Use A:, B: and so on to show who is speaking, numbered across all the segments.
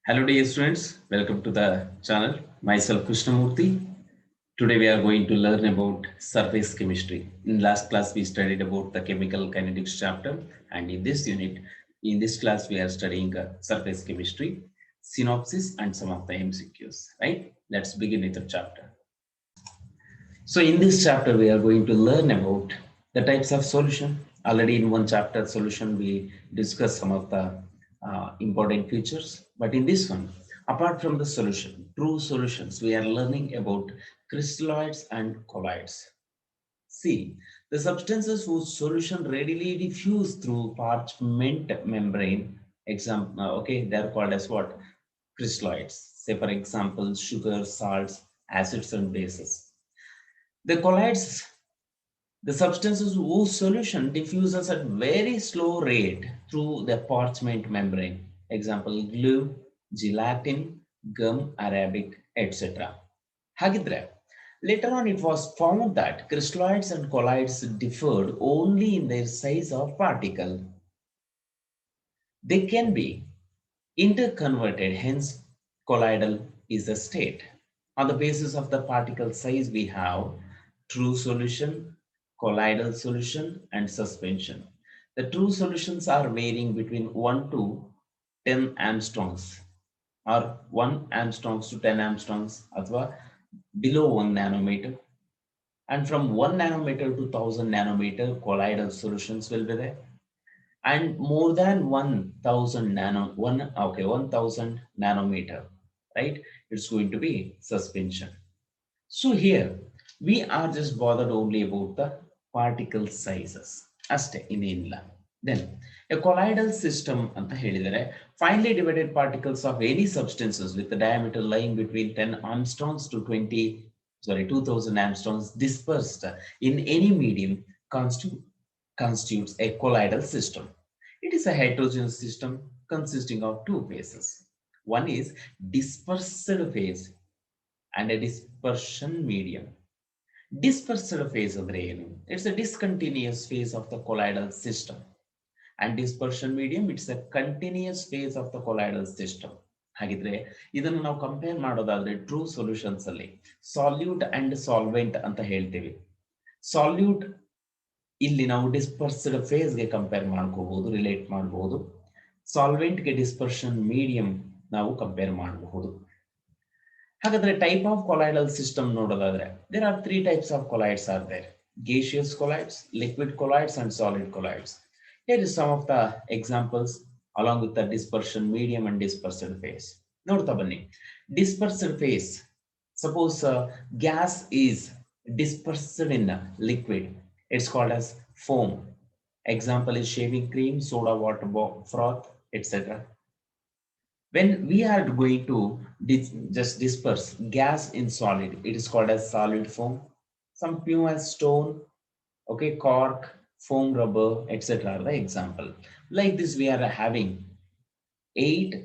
A: Hello dear students, welcome to the channel. Myself Krishnamurthy. Today we are going to learn about surface chemistry. In last class we studied about the chemical kinetics chapter, and in this unit, in this class we are studying surface chemistry, synopsis and some of the MCQs, right? Let's begin with the chapter. So in this chapter we are going to learn about the types of solution. Already in one chapter solution we discussed some of the important features, but in this one, apart from the solution, true solutions, we are learning about crystalloids and colloids. See, the substances whose solution readily diffuse through parchment membrane, okay, they are called as what? Crystalloids. Say for example, sugar, salts, acids and bases. The colloids, the substances whose solution diffuses at very slow rate through the parchment membrane. Example, glue, gelatin, gum arabic, etc. Hagidre. Later on, it was found that crystalloids and colloids differed only in their size of particle. They can be interconverted, hence colloidal is a state. On the basis of the particle size, we have true solution, colloidal solution, and suspension. The true solutions are varying between 1 to 10 angstroms, or 1 angstroms to 10 angstroms, or below 1 nanometer. And from 1 nanometer to 1000 nanometer, colloidal solutions will be there. And more than 1000 1000 nanometer, right? It's going to be suspension. So here we are just bothered only about the particle sizes ಅಷ್ಟೇ ಇನ್ನೇನಿಲ್ಲ. Then a colloidal system ಅಂತ ಹೇಳಿದರೆ finely divided particles of any substances with the diameter lying between 10 armstrongs to 2000 armstrongs dispersed in any medium constitutes a colloidal system. It is a heterogeneous system consisting of two phases. One is dispersed phase and a dispersion medium. Dispersed phase ಅಂದ್ರೆ ಏನು? It's a discontinuous phase of the colloidal system. And dispersion medium, it's a continuous phase of the colloidal system. ಹಾಗಿದ್ರೆ ಇದನ್ನು ನಾವು compare ಮಾಡೋದಾದ್ರೆ true solutions ಅಲ್ಲಿ salute and solvent ಅಂತ ಹೇಳ್ತೀವಿ. Salute ಇಲ್ಲಿ ನಾವು ಡಿಸ್ಪರ್ಸ್ಡ್ ಫೇಸ್ ಗೆ ಕಂಪೇರ್ ಮಾಡ್ಕೋಬಹುದು, ರಿಲೇಟ್ ಮಾಡಬಹುದು. ಸಾಲ್ವೆಂಟ್ ಗೆ ಡಿಸ್ಪರ್ಷನ್ ಮೀಡಿಯಂ ನಾವು ಕಂಪೇರ್ ಮಾಡಬಹುದು. ಹಾಗಾದ್ರೆ ಟೈಪ್ ಆಫ್ ಕೊಲಾಯ್ಡಲ್ ಸಿಸ್ಟಮ್ ನೋಡೋದಾದ್ರೆ there are 3 types of colloids are there: gaseous colloids, liquid colloids and solid colloids. Here is some of the examples along with the dispersion medium and dispersed phase. ನೋಡ್ತಾ ಬನ್ನಿ. Dispersed phase, suppose gas is dispersed in liquid, it's called as foam. Example is shaving cream, soda water froth, etc. When we are going to just disperse gas in solid, it is called as solid foam. Some pumice stone, okay, cork, foam rubber, etc. are the example. Like this, we are having 8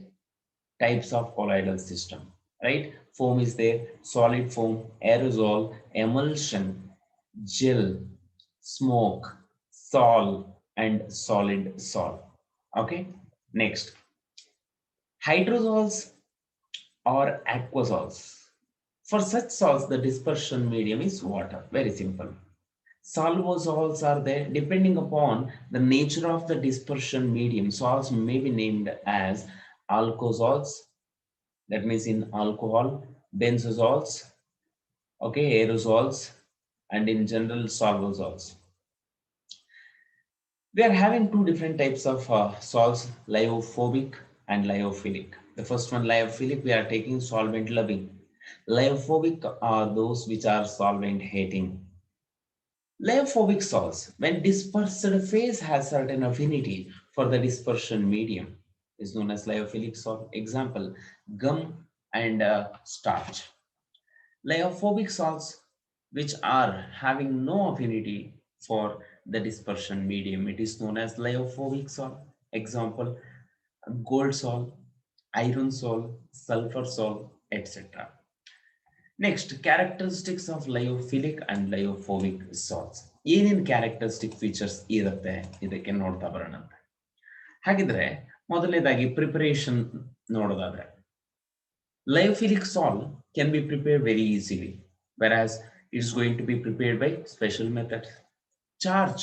A: types of colloidal system, right? Foam is there, solid foam, aerosol, emulsion, gel, smoke, sol, and solid sol. Okay, next. Hydrosols or aquasols. For such salts, the dispersion medium is water. Very simple. Solvosols are there. Depending upon the nature of the dispersion medium, salts may be named as alcosols, that means in alcohol, benzosols, okay, aerosols, and in general solvosols. We are having 2 different types of salts, lyophobic and lyophilic. The first one, lyophilic, we are taking solvent loving. Lyophobic are those which are solvent hating. Lyophobic salts, when dispersed phase has certain affinity for the dispersion medium, is known as lyophilic salt. Example, gum and starch. Lyophobic salts which are having no affinity for the dispersion medium, it is known as lyophobic salt. Example, gold salt, iron salt, sulfur salt, etc. Next, characteristics of lyophilic and lyophobic salts. ಏನೇನು characteristic features ಇರುತ್ತೆ ಇದಕ್ಕೆ ನೋಡ್ತಾ ಬರೋಣ. ಹಾಗಿದ್ರೆ ಮೊದಲನೇದಾಗಿ preparation ನೋಡೋದಾದ್ರೆ Lyophilic salt can be prepared very easily, whereas it's going to be prepared by special methods. Charge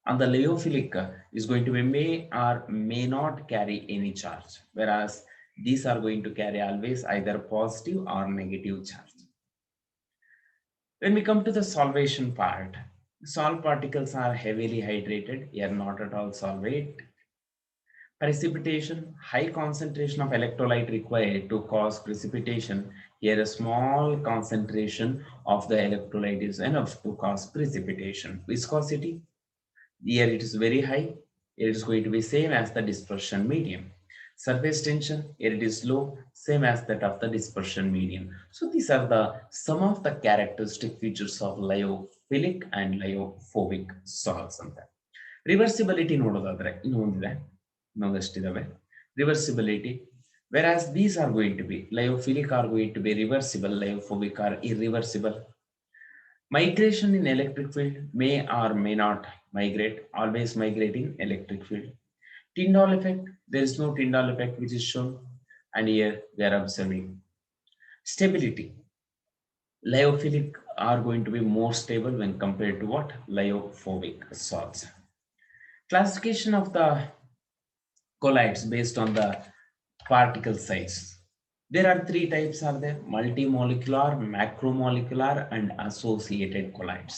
A: on the lyophilic is going to be may or may not carry any charge, whereas these are going to carry always either positive or negative charge. When we come to the solvation part, salt particles are heavily hydrated, they are not at all solvate. Precipitation, high concentration of electrolyte required to cause precipitation. Here a small concentration of the electrolyte is enough to cause precipitation. Viscosity, here it is very high, here it is going to be same as the dispersion medium. Surface tension, here it is low, same as that of the dispersion medium. So these are the some of the characteristic features of lyophilic and lyophobic salts. Reversibility ನೋಡೋದಾದ್ರೆ ಇನ್ನೊಂದಷ್ಟಿದಾವೆ reversibility, whereas these are going to be lyophilic are going to be reversible, lyophobic are irreversible. Migration in electric field may or may not migrate, always migrate in electric field. Tyndall effect, there is no Tyndall effect which is shown, and here we are observing stability. Lyophilic are going to be more stable when compared to what? Lyophobic salts. Classification of the colloids based on the particle size. There are three types are there: multimolecular, macromolecular and associated colloids.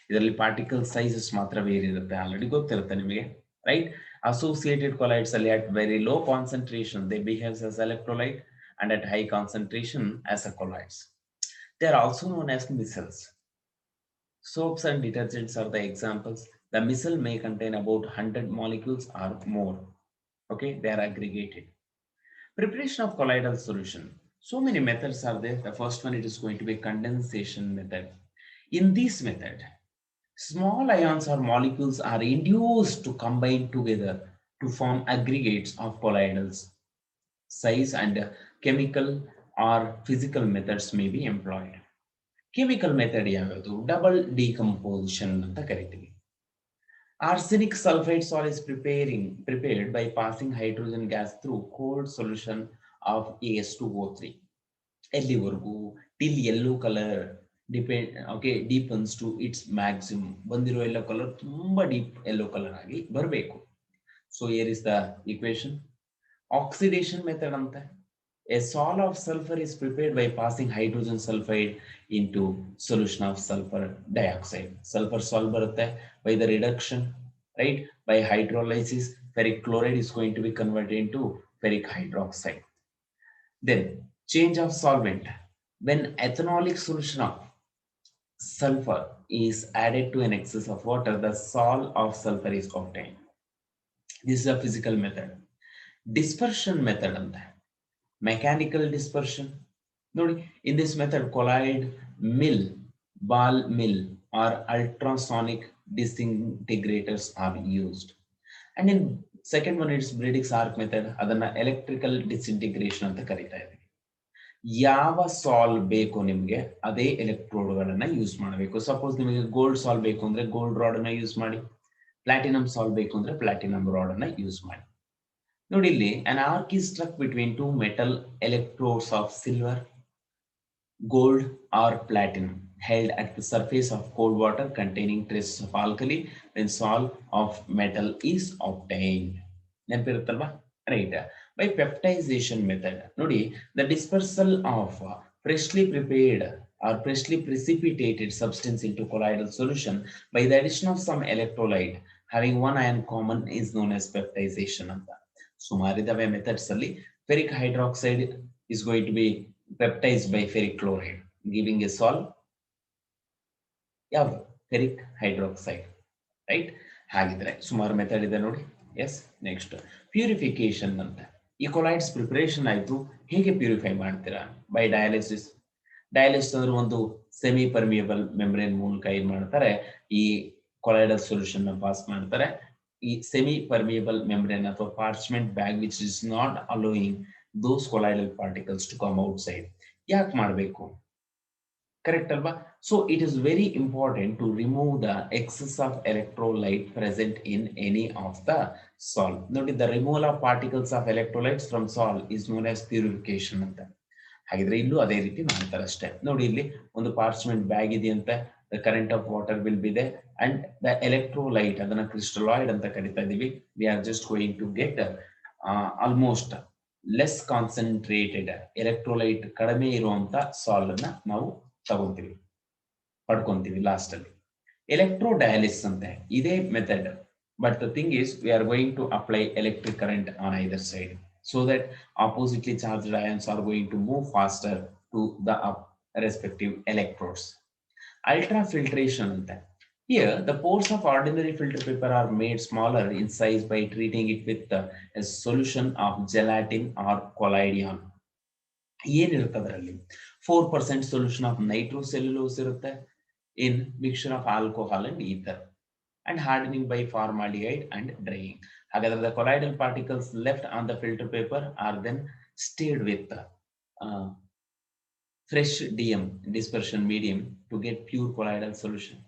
A: ಇದರಲ್ಲಿ particle sizes ಮಾತ್ರ ಬೇರೆ ಇರುತ್ತೆ, already ಗೊತ್ತಿರುತ್ತೆ ನಿಮಗೆ, right? Associated colloids ಅಲ್ಲಿ at very low concentration they behave as electrolyte and at high concentration as a colloids. They are also known as micelles. Soaps and detergents are the examples. The micelle may contain about 100 molecules or more. Okay, they are aggregated. Preparation of colloidal solution. So many methods are there. The first one, it is going to be condensation method. In this method, small ions or molecules are induced to combine together to form aggregates of colloidal size, and chemical or physical methods may be employed. Chemical method ಯಾವುದು? Double decomposition ಅಂತ ಕರಿತೀವಿ. Arsenic sulfide salt is prepared by passing hydrogen gas through cold solution of As2O3. ಎಲ್ಲಿವರೆಗೂ? Till yellow color deepens to its maximum. ಬಂದಿರೋ yellow color ತುಂಬಾ deep yellow color ಆಗಿ ಬರಬೇಕು. So here is the equation. Oxidation method ಅಂತ. A salt of sulfur is prepared by passing hydrogen sulfide into solution of sulfur dioxide. Sulfur salt ಬರುತ್ತೆ by the reduction, right? By hydrolysis, ferric chloride is going to be converted into ferric hydroxide. Then change of solvent. When ethanolic solution of sulfur is added to an excess of water, the salt of sulfur is obtained. This is a physical method. Dispersion method ಅಂತ. Mechanical dispersion. In this method, colloid mill, ball mill or ultrasonic disintegrators are used. And in second one, it's Brady's arc method. ಅದನ್ನ electrical disintegration ಅಂತ ಕರೀತಾ ಇದ್ದೀವಿ. ಯಾವ ಸಾಲ್ ಬೇಕು ನಿಮಗೆ ಅದೇ ಎಲೆಕ್ಟ್ರೋಡ್ ಗಳನ್ನ ಯೂಸ್ ಮಾಡಬೇಕು. ಸಪೋಸ್ ನಿಮಗೆ ಗೋಲ್ಡ್ ಸಾಲ್ ಬೇಕು ಅಂದ್ರೆ ಗೋಲ್ಡ್ ರಾಡ್ ಅನ್ನ ಯೂಸ್ ಮಾಡಿ, ಪ್ಲಾಟಿನಂ ಸಾಲ್ ಬೇಕು ಅಂದ್ರೆ ಪ್ಲಾಟಿನಂ ರಾಡ್ ಅನ್ನ ಯೂಸ್ ಮಾಡಿ. ನೋಡಿ ಇಲ್ಲಿ an arc is struck between two metal electrodes of silver, gold or platinum held at the surface of cold water containing traces of alkali when salt of metal is obtained. ನೆನಪಿರುತ್ತಲ್ವಾ? Right. By peptization method, ನೋಡಿ, the dispersal of freshly prepared or freshly precipitated substance into colloidal solution by the addition of some electrolyte having one ion common is known as peptization ಅಂತ. ಸುಮಾರಿದಾವೆ methods ಅಲ್ಲಿ. ferric hydroxide is going to be peptized by ferric chloride, giving a salt. ಯಾವುದು? ferric hydroxide, right? ಹಾಗಿದ್ರೆ ಸುಮಾರು method ಇದೆ ನೋಡಿ. S, next purification ಅಂತ. ಈ colloids preparation ಆಯ್ತು, ಹೇಗೆ ಪ್ಯೂರಿಫೈ ಮಾಡ್ತೀರಾ? By dialysis. ಡಯಾಲಿಸಿಸ್ ಅಂದ್ರೆ ಒಂದು ಸೆಮಿ ಪರ್ಮಿಯಬಲ್ ಮೆಂಬ್ರೇನ್ ಮೂಲಕ ಏನ್ ಮಾಡ್ತಾರೆ, ಈ ಕೊಲಾಯ್ಡಲ್ ಸೊಲ್ಯೂಷನ್ ಪಾಸ್ ಮಾಡ್ತಾರೆ. ಈ ಸೆಮಿ ಪರ್ಮಿಯಬಲ್ ಮೆಂಬ್ರೇನ್ ಅಥವಾ parchment bag which is not allowing those colloidal particles to come outside. ಯಾಕೆ ಮಾಡಬೇಕು? ಕರೆಕ್ಟ್ ಅಲ್ವಾ? So it is very important to remove the excess of electrolyte present in any of the salt. ನೋಡಿ, the removal of particles of electrolytes from salt is known as purification ಅಂತ. ಹಾಗಿದ್ರೆ ಇಲ್ಲೂ ಅದೇ ರೀತಿ ಮಾಡ್ತಾರೆ ಅಷ್ಟೇ. ನೋಡಿ ಇಲ್ಲಿ ಒಂದು ಪಾರ್ಚ್ಮೆಂಟ್ ಬ್ಯಾಗ್ ಇದೆಯಂತೆ, the current of water will be there and the electrolyte, ಅದನ್ನ ಕ್ರಿಸ್ಟಲಾಯ್ಡ್ ಅಂತ ಕರಿತಾ ಇದೀವಿ. We are just going to get almost less concentrated electrolyte ಕಡಿಮೆ ಇರುವಂತ ಸಾಲ್ಟ್ ಅನ್ನ ನಾವು ತಗೊಂತೀವಿ, ಪಡ್ಕೊಂತೀವಿ ಲಾಸ್ಟ್ ಅಲ್ಲಿ. ಎಲೆಕ್ಟ್ರೋಡಯಾಲಿಸಿಸ್ ಅಂತೆ ಇದೇ method, but the thing is we are going to apply electric current on either side so that oppositely charged ions are going to move faster to the respective electrodes. Ultra filtration ante, here the pores of ordinary filter paper are made smaller in size by treating it with a solution of gelatin or collodion. ಏನಿರುತ್ತೆ ಅದರಲ್ಲಿ 4% solution of nitrocellulose ಇರುತ್ತೆ in mixture of alcohol and ether, and hardening by formaldehyde and drying. However, the colloidal particles left on the filter paper are then stirred with fresh DM dispersion medium to get pure colloidal solution.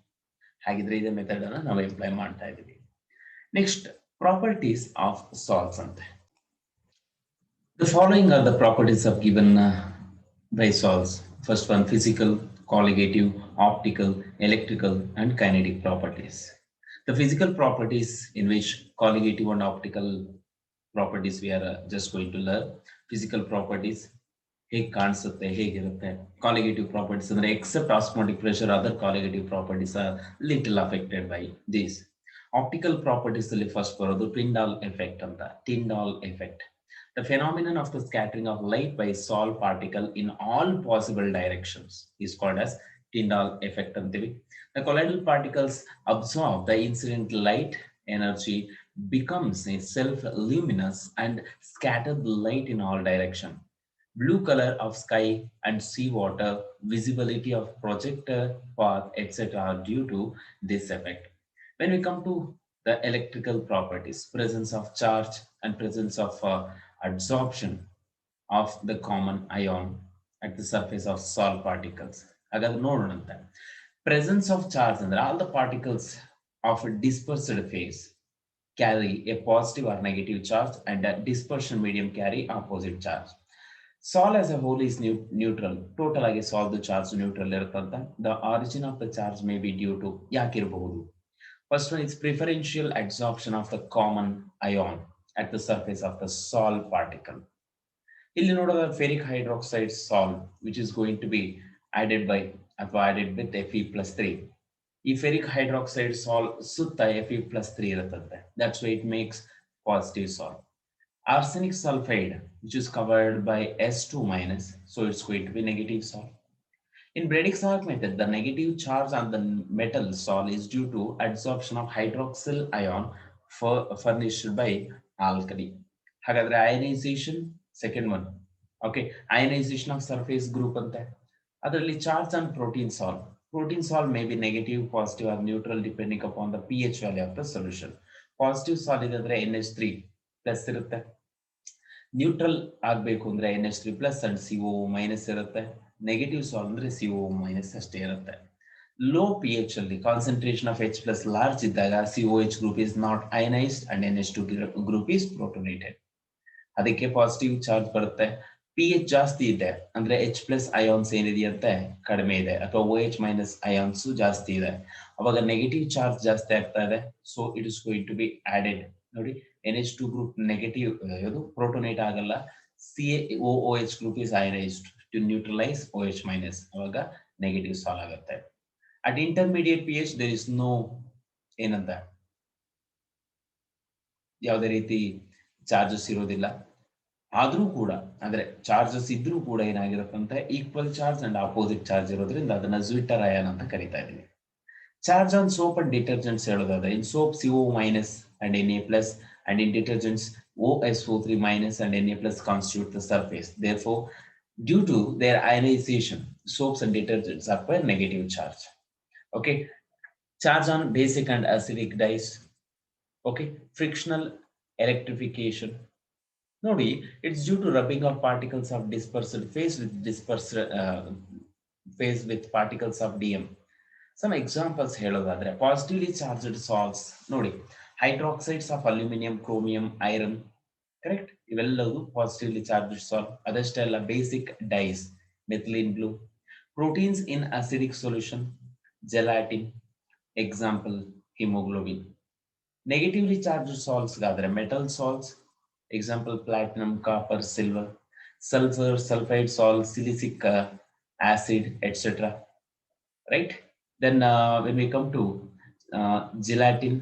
A: ಹಾಗಿದ್ರೆ ಇದೇ method ಅನ್ನು ನಾವು apply ಮಾಡ್ತಾ ಇದ್ದೀವಿ. Next, properties of salts ಅಂತೆ. The following are the properties of given by salts. First one, physical, colligative, optical, electrical, and kinetic properties. The physical properties in which colligative and optical properties we are just going to learn. Physical properties, ಹೇಗೆ ಕಾಣಿಸುತ್ತೆ, ಹೇಗಿರುತ್ತೆ. Colligative properties ಅಂದ್ರೆ except osmotic pressure, other colligative properties are little affected by these. Optical properties ಅಲ್ಲಿ first ಬರೋದು Tyndall effect ಅಂತ. Tyndall effect, the phenomenon of the scattering of light by salt particle in all possible directions is called as Tyndall effect ಅಂತೀವಿ. The colloidal particles absorb the incident light energy, becomes a self-luminous and scatter the light in all direction. Blue color of sky and sea water, visibility of projector path, etc. are due to this effect. When we come to the electrical properties, presence of charge and presence of adsorption of the common ion at the surface of salt particles. ಹಾಗಾದ್ರೆ ನೋಡೋಣ ಅಂತ. Presence of charge ಅಂದ್ರೆ all the particles of a dispersed phase carry a positive or negative charge and a dispersion medium carry opposite charge. Salt as a whole is neutral. Total ಆಗಿ salt charge neutral ಇರುತ್ತಂತ. The origin of the charge may be due to ಯಾಕಿರಬಹುದು. First one is preferential adsorption of the common ion at the surface of the salt particle. ಇಲ್ಲಿ ನೋಡೋದು ferric hydroxide salt which is going to be added by ಅಥವಾ added with Fe+3. ಈ ferric hydroxide salt ಸುತ್ತ Fe+3 ಇರುತ್ತದೆ. That's why it makes positive salt. Arsenic sulfide which is covered by S2-, so it's going to be negative salt. In Bredig salt method, the negative charge on the metal salt is due to adsorption of hydroxyl ion furnished by alkali. ಹಾಗಾದ್ರೆ ionization, second one. Okay, ionization of surface group ante. ಅದರಲ್ಲಿ charge on protein salt. Protein salt may be negative, positive or neutral depending upon the pH value of the solution. Positive salt ಇದ್ರೆ NH3 plus ಇರುತ್ತೆ. Neutral ಆಗಬೇಕು ಅಂದ್ರೆ NH3 plus and COO- ಇರುತ್ತೆ. Negative salt ಅಂದ್ರೆ COO- ಅಷ್ಟೇ ಇರುತ್ತೆ. Low pH ಅಲ್ಲಿ concentration of H+ large ಇದ್ದಾಗ COH group is not ionized and NH2 group is protonated. ಅದಕ್ಕೆ ಪಾಸಿಟಿವ್ ಚಾರ್ಜ್ ಬರುತ್ತೆ. pH ಜಾಸ್ತಿ ಇದೆ ಅಂದ್ರೆ H+ ಅಯಾನ್ಸ್ ಏನಿದೆಯಂತೆ ಕಡಿಮೆ ಇದೆ, ಅಥವಾ OH- ಅಯಾನ್ಸ್ ಜಾಸ್ತಿ ಇದೆ, ಅವಾಗ ನೆಗೆಟಿವ್ ಚಾರ್ಜ್ ಜಾಸ್ತಿ ಆಗ್ತಾ ಇದೆ. So it is going to be added. ನೋಡಿ, NH2 ಗ್ರೂಪ್ ನೆಗೆಟಿವ್ ಇದು ಪ್ರೋಟೋನೇಟ್ ಆಗಲ್ಲ. COOH group is ionized to neutralize OH-, ಅವಾಗ ನೆಗೆಟಿವ್ ಸಾಲ್ ಆಗುತ್ತೆ. At intermediate pH there is no ಏನಂತ ಯಾವುದೇ ರೀತಿ ಚಾರ್ಜಸ್ ಇರೋದಿಲ್ಲ. ಆದ್ರೂ ಕೂಡ ಅಂದ್ರೆ ಚಾರ್ಜಸ್ ಇದ್ರೂ ಕೂಡ ಏನಾಗಿರುತ್ತಂತೆ equal charge and opposite charge ಇರೋದ್ರಿಂದ ಅದನ್ನ ಜ್ವಿಟರ್ ಅಯಾನ್ ಅಂತ ಕರಿತಾ ಇದೀವಿ. Charge on soap and detergents ಹೇಳೋದಾದ್ರೆ in soap CO- and Na+, and in detergents OSO3- and Na+ constitute the surface. Therefore, due to their ionization, soaps and detergents acquire negative charge. Okay, charge on basic and acidic dyes. Okay, frictional electrification. Nodi, it's due to rubbing of particles of dispersed phase with particles of DM. Some examples helodadre positively charged salts. Nodi, hydroxides of aluminium, chromium, iron, correct. ಇವೆಲ್ಲವೂ positively charge salt. ಅದಷ್ಟೇ ಅಲ್ಲ, basic dyes, methylene blue, proteins in acidic solution, gelatin, example haemoglobin. Negatively charge salts ಗಾದ್ರೆ metal salts, example platinum, copper, silver, sulfur, sulfide salt, silicic acid, etc. Right? Then when we come to gelatin,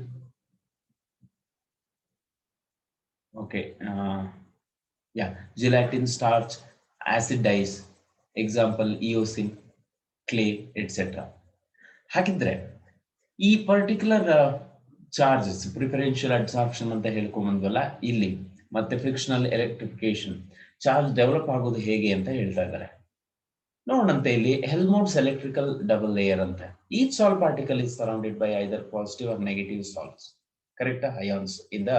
A: okay, yeah, gelatin, starch, acid dyes, example eosin, clay, etc. ಹಾಗಿದ್ರೆ ಈ particular charges preferential absorption ಅಂತ ಹೇಳ್ಕೊಂಡ್ಬಂದ್ವಲ್ಲ ಇಲ್ಲಿ, ಮತ್ತೆ frictional electrification, charge develop ಆಗೋದು ಹೇಗೆ ಅಂತ ಹೇಳ್ತಾ ಇದ್ದಾರೆ. ನೋಡಂತೆ ಇಲ್ಲಿ ಹೆಲ್ಮ್ಹೋಲ್ಟ್ಜ್ ಎಲೆಕ್ಟ್ರಿಕಲ್ ಡಬಲ್ ಲೇಯರ್ ಅಂತ. Each salt particle is surrounded by either positive or negative salts, correct, ions in the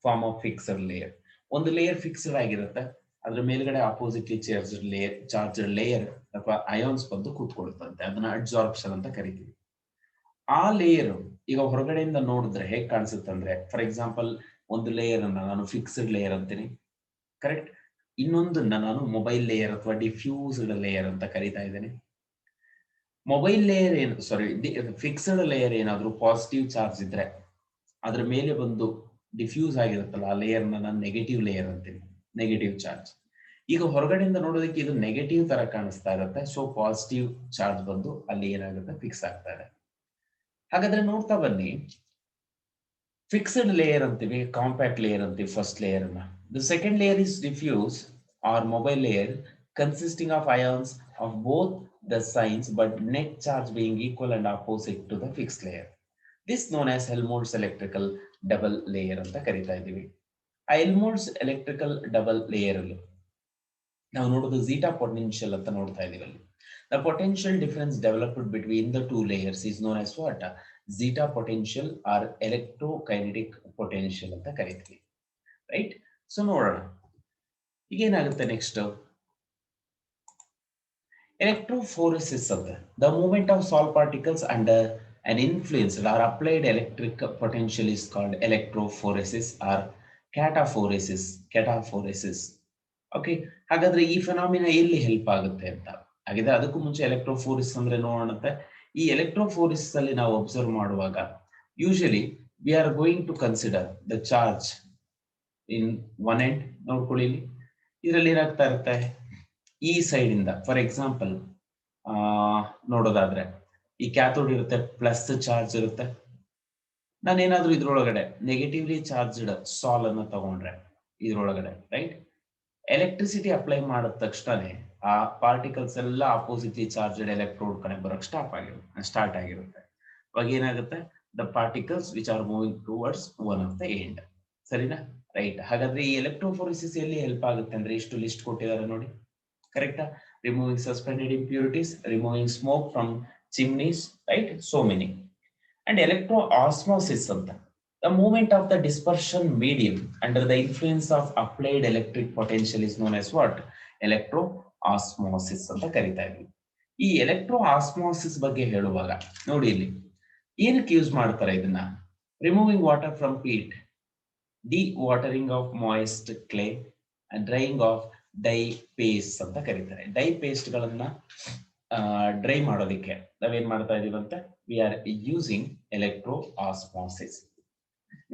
A: form of fixed layer. ಒಂದು ಲೇಯರ್ ಫಿಕ್ಸ್ಡ್ ಆಗಿರುತ್ತೆ, ಅದ್ರ ಮೇಲ್ಗಡೆ ಅಪೋಸಿಟ್ಲಿ ಚಾರ್ಜ್ ಲೇಯರ್ ಅಥವಾ ಅಯಾನ್ಸ್ ಬಂದು ಕೂತ್ಕೊಳ್ತಂತೆ, ಅದನ್ನ ಅಬ್ಸಾರ್ಪ್ಷನ್ ಅಂತ ಕರಿತೀವಿ. ಆ ಲೇಯರ್ ಈಗ ಹೊರಗಡೆಯಿಂದ ನೋಡಿದ್ರೆ ಹೇಗ್ ಕಾಣಿಸುತ್ತೆ ಅಂದ್ರೆ, ಫಾರ್ ಎಕ್ಸಾಂಪಲ್ ಒಂದು ಲೇಯರ್ ಅನ್ನ ನಾನು ಫಿಕ್ಸ್ಡ್ ಲೇಯರ್ ಅಂತೀನಿ, ಕರೆಕ್ಟ್. ಇನ್ನೊಂದನ್ನ ನಾನು ಮೊಬೈಲ್ ಲೇಯರ್ ಅಥವಾ ಡಿಫ್ಯೂಸ್ಡ್ ಲೇಯರ್ ಅಂತ ಕರಿತಾ ಇದ್ದೇನೆ. ಮೊಬೈಲ್ ಲೇಯರ್ ಫಿಕ್ಸ್ಡ್ ಲೇಯರ್ ಏನಾದ್ರೂ ಪಾಸಿಟಿವ್ ಚಾರ್ಜ್ ಇದ್ರೆ ಅದ್ರ ಮೇಲೆ ಬಂದು ಡಿಫ್ಯೂಸ್ ಆಗಿರುತ್ತಲ್ಲ, ಆ ಲೇಯರ್ ನಾನು ನೆಗೆಟಿವ್ ಲೇಯರ್ ಅಂತೀನಿ, ನೆಗೆಟಿವ್ ಚಾರ್ಜ್. ಈಗ ಹೊರಗಡೆಯಿಂದ ನೋಡೋದಕ್ಕೆ ಇದು ನೆಗೆಟಿವ್ ತರ ಕಾಣಿಸ್ತಾ ಇರುತ್ತೆ, ಸೊ ಪಾಸಿಟಿವ್ ಚಾರ್ಜ್ ಬಂದು ಅಲ್ಲಿ ಏನಾಗುತ್ತೆ, ಫಿಕ್ಸ್ ಆಗ್ತಾ ಇದೆ. ಹಾಗಾದ್ರೆ ನೋಡ್ತಾ ಬನ್ನಿ, ಫಿಕ್ಸ್ಡ್ ಲೇಯರ್ ಅಂತೀವಿ, ಕಾಂಪ್ಯಾಕ್ಟ್ ಲೇಯರ್ ಅಂತೀವಿ ಫಸ್ಟ್ ಲೇಯರ್ ಅನ್ನ. The second layer is diffuse or mobile layer consisting of ions of both the signs but net charge being equal and opposite to the fixed layer. This known as Helmholtz electrical double layer ಅಂತ ಕರಿತಾ ಇದ್ದೀವಿ. ಆ Helmholtz electrical double layer ಅಲ್ಲಿ ನಾವು ನೋಡೋದು zeta potential ಅಂತ ನೋಡ್ತಾ ಇದೀವಿ ಅಲ್ಲಿ. The potential difference developed between the two layers is known as what? Zeta potential or electrokinetic potential ಅಂತ ಕರಿತೀವಿ, ರೈಟ್. ಸೊ ನೋಡೋಣ ಈಗ ಏನಾಗುತ್ತೆ ನೆಕ್ಸ್ಟ್. ಎಲೆಕ್ಟ್ರೋಫೋರೆಸಿಸ್ ಅಂತ, the movement of salt particles under an influenced or applied electric potential is called electrophoresis or cataphoresis. Okay, ಹಾಗಾದ್ರೆ ಈ phenomena ಎಲ್ಲಿ help ಆಗುತ್ತೆ ಅಂತ ಹಾಗಿದ್ರೆ ಅದಕ್ಕೂ ಮುಂಚೆ ಎಲೆಕ್ಟ್ರೋಫೋರೆಸಿಸ್ ಅಂದ್ರೆ ನೋಡೋಣಂತೆ. ಈ ಎಲೆಕ್ಟ್ರೋಫೋರೆಸಿಸ್ ಅಲ್ಲಿ ನಾವು ಅಬ್ಸರ್ವ್ ಮಾಡುವಾಗ usually we are going to consider the charge in one end. ನೋಡ್ಕೊಳ್ಳಿ ಇಲ್ಲಿ, ಇದರಲ್ಲಿ ಏನಾಗ್ತಾ ಇರುತ್ತೆ, ಈ ಸೈಡ್ ಇಂದ ಫಾರ್ ಎಕ್ಸಾಂಪಲ್ ನೋಡೋದಾದ್ರೆ ಈ ಕ್ಯಾಥೋಡ್ ಇರುತ್ತೆ, ಪ್ಲಸ್ ಚಾರ್ಜ್ ಇರುತ್ತೆ. ನಾನೇನಾದ್ರೂ ಇದ್ರೊಳಗಡೆ ನೆಗೆಟಿವ್ಲಿ ಚಾರ್ಜ್ಡ್ ಸಾಲ್ ಅನ್ನ ತಗೊಂಡ್ರೆ ಇದ್ರೊಳಗಡೆ, ರೈಟ್, ಎಲೆಕ್ಟ್ರಿಸಿಟಿ ಅಪ್ಲೈ ಮಾಡಿದ ತಕ್ಷಣ ಆ ಪಾರ್ಟಿಕಲ್ಸ್ ಎಲ್ಲ ಅಪೋಸಿಟ್ಲಿ ಚಾರ್ಜ್ಡ್ ಎಲೆಕ್ಟ್ರೋಡ್ ಕಡೆ ಬರೋಕ್ ಸ್ಟಾರ್ಟ್ ಆಗಿರುತ್ತೆ. ಅವಾಗ ಏನಾಗುತ್ತೆ, the particles which are moving towards one of the end. ಸರಿನಾ, ರೈಟ್. ಹಾಗಾದ್ರೆ ಈ ಎಲೆಕ್ಟ್ರೋಫೋರೆಸಿಸ್ ಎಲ್ಲಿ ಹೆಲ್ಪ್ ಆಗುತ್ತೆ ಅಂದ್ರೆ ಇಷ್ಟು ಲಿಸ್ಟ್ ಕೊಟ್ಟಿದ್ದಾರೆ ನೋಡಿ, ಕರೆಕ್ಟಾ. Removing suspended impurities, removing smoke from chimneys, right, so many. And electro osmosis ಅಂತ, the movement of the dispersion medium under the influence of applied electric potential is known as what? Electro osmosis ಅಂತ ಕರೀತಾ ಇದ್ವಿ. ಈ electro osmosis ಬಗ್ಗೆ ಹೇಳುವಾಗ ನೋಡಿ ಇಲ್ಲಿ ಏನಕ್ಕೆ ಯೂಸ್ ಮಾಡ್ತಾರೆ ಇದನ್ನ. Removing water from peat, dewatering of moist clay, drying of dye paste ಅಂತ ಕರೀತಾರೆ. ಡೈ ಪೇಸ್ಟ್ ಗಳನ್ನ ಡ್ರೈ ಮಾಡೋದಕ್ಕೆ ನಾವೇನ್ ಮಾಡ್ತಾ ಇದೀವಿ ಅಂತ, we are using electro osmosis.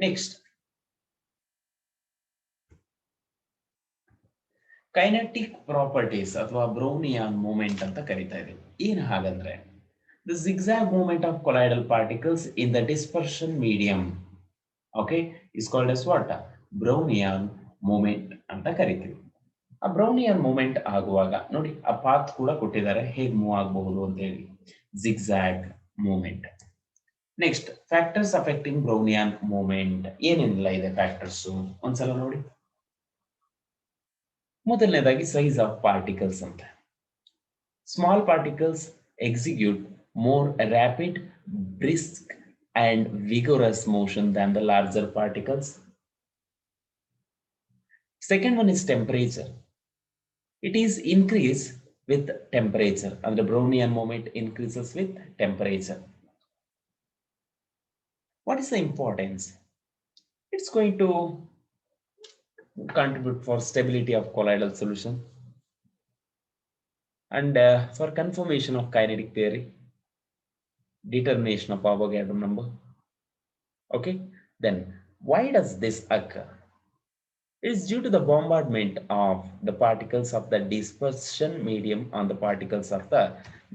A: Next, kinetic properties ಅಥವಾ ಬ್ರೌನಿಯಾನ್ ಮೂವ್ಮೆಂಟ್ ಅಂತ ಕರೀತಾ ಇದೀವಿ. ಏನ್ ಹಾಗಂದ್ರೆ, the zigzag movement of colloidal particles in the dispersion medium, okay, is called as what? Brownian movement ಅಂತ ಕರಿತೀವಿ. ಆ ಬ್ರೌನಿಯಾನ್ ಮೂವ್ಮೆಂಟ್ ಆಗುವಾಗ ನೋಡಿ ಆ ಪಾತ್ ಕೂಡ ಕೊಟ್ಟಿದ್ದಾರೆ, ಹೇಗ್ ಮೂವ್ ಆಗಬಹುದು ಅಂತ ಹೇಳಿ, zigzag movement. Next, factors affecting Brownian movement. ಏನೇನಿಲ್ಲ ಇದೆ ಫ್ಯಾಕ್ಟರ್ಸ್ ಒಂದ್ಸಲ ನೋಡಿ. ಮೊದಲನೇದಾಗಿ ಸೈಜ್ ಆಫ್ ಪಾರ್ಟಿಕಲ್ಸ್ ಅಂತ. Small particles execute more rapid, brisk and vigorous motion than the larger particles. Second one is temperature. It is increase with temperature, and the Brownian moment increases with temperature. What is the importance? It's going to contribute for stability of colloidal solution, and for confirmation of kinetic theory, determination of Avogadro number. Okay, then why does this occur? It is due to the bombardment of the particles of the dispersion medium on the particles of the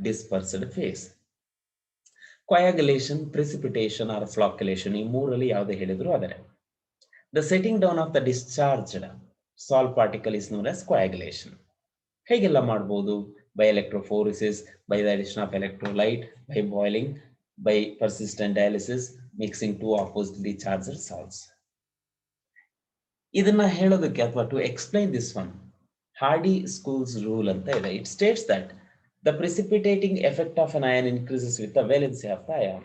A: dispersed phase. Coagulation, precipitation or flocculation, ಈ ಮೂರಲ್ಲಿ ಯಾವುದೇ ಹೇಳಿದ್ರು ಆದರೆ. The setting down of the discharged salt particle is known as coagulation. ಹೇಗೆಲ್ಲ ಮಾಡಬಹುದು? By electrophoresis, by the addition of electrolyte, by boiling, by persistent dialysis, mixing two oppositely charged salts. ಇದನ್ನ ಹೇಳೋದಕ್ಕೆ ಅಥವಾ to explain this one, Hardy-Schulze rule ಅಂತ ಇದೆ. It states that the precipitating effect of an ion increases with the valency of the ion.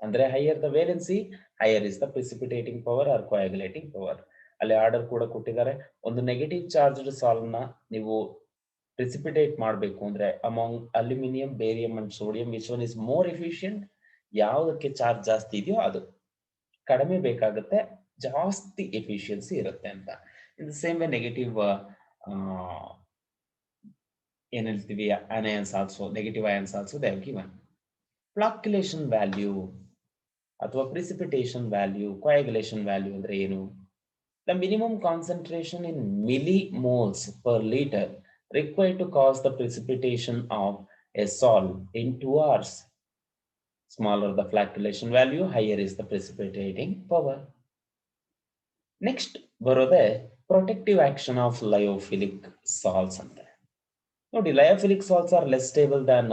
A: ಅಂದ್ರೆ higher the valency, higher is the precipitating power or coagulating power. ಅಲ್ಲಿ order ಕೂಡ ಕೊಟ್ಟಿದ್ದಾರೆ. ಒಂದು negative charged solve ನ ನೀವು precipitate ಮಾಡಬೇಕು ಅಂದ್ರೆ among aluminium, barium and sodium, which one is more efficient? ಯಾವುದಕ್ಕೆ ಚಾರ್ಜ್ ಜಾಸ್ತಿ ಇದೆಯೋ ಅದು. ಕಡಿಮೆ ಬೇಕಾಗುತ್ತೆ, ಜಾಸ್ತಿ ಎಫಿಷಿಯನ್ಸಿ ಇರುತ್ತೆ ಅಂತ. In the same way negative ಏನ್ ಹೇಳ್ತೀವಿ, anions also, negative ions also they have given. Flocculation value ಅಥವಾ ಪ್ರಿಸಿಪಿಟೇಷನ್ ವ್ಯಾಲ್ಯೂ, ಕೋಯಾಗುಲೇಷನ್ ವ್ಯಾಲ್ಯೂ ಅಂದ್ರೆ ಏನು? The minimum concentration in millimoles per liter required to cause the precipitation of a sol in 2 hours. Smaller the flocculation value, higher is the precipitating power. Next, ಬರೋದೆ protective action of lyophilic salts ante. ನೋಡಿ, lyophilic salts are less stable than